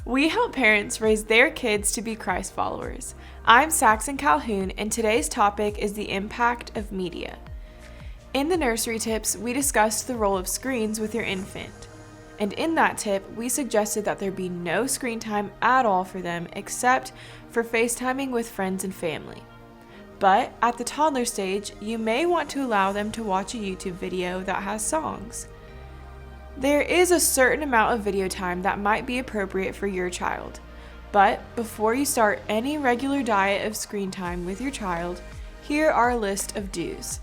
We help parents raise their kids to be Christ followers. I'm Saxon Calhoun, and today's topic is the impact of media. In the nursery tips, we discussed the role of screens with your infant. And in that tip, we suggested that there be no screen time at all for them except for FaceTiming with friends and family. But at the toddler stage, you may want to allow them to watch a YouTube video that has songs. There is a certain amount of video time that might be appropriate for your child. But before you start any regular diet of screen time with your child, here are a list of do's.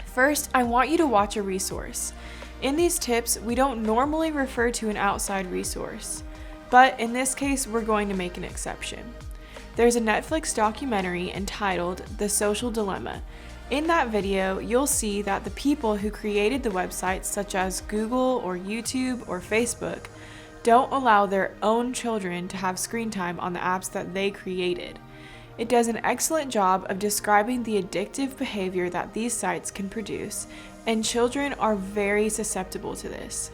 First, I want you to watch a resource. In these tips, we don't normally refer to an outside resource, but in this case, we're going to make an exception. There's a Netflix documentary entitled The Social Dilemma. In that video, you'll see that the people who created the websites such as Google or YouTube or Facebook don't allow their own children to have screen time on the apps that they created. It does an excellent job of describing the addictive behavior that these sites can produce, and children are very susceptible to this.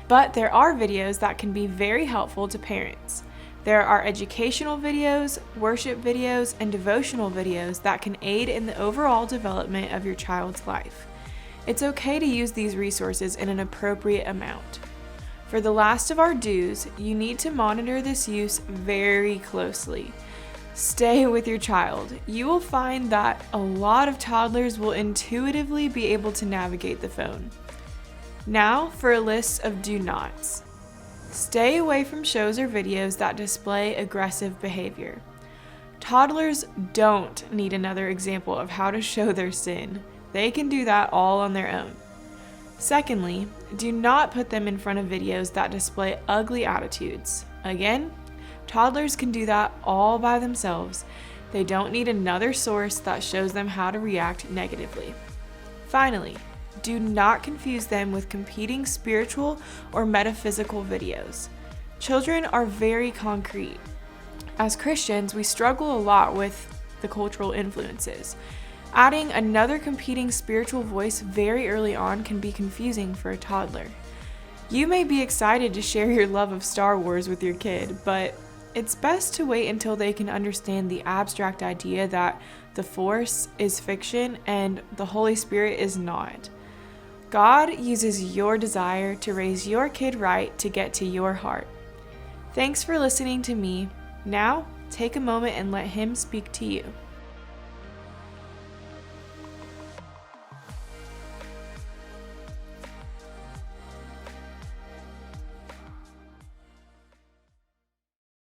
But there are videos that can be very helpful to parents. There are educational videos, worship videos, and devotional videos that can aid in the overall development of your child's life. It's okay to use these resources in an appropriate amount. For the last of our do's, you need to monitor this use very closely. Stay with your child. You will find that a lot of toddlers will intuitively be able to navigate the phone. Now for a list of do nots. Stay away from shows or videos that display aggressive behavior. Toddlers don't need another example of how to show their sin. They can do that all on their own. Secondly, do not put them in front of videos that display ugly attitudes. Again, toddlers can do that all by themselves. They don't need another source that shows them how to react negatively. Finally, do not confuse them with competing spiritual or metaphysical videos. Children are very concrete. As Christians, we struggle a lot with the cultural influences. Adding another competing spiritual voice very early on can be confusing for a toddler. You may be excited to share your love of Star Wars with your kid, but it's best to wait until they can understand the abstract idea that the Force is fiction and the Holy Spirit is not. God uses your desire to raise your kid right to get to your heart. Thanks for listening to me. Now, take a moment and let Him speak to you.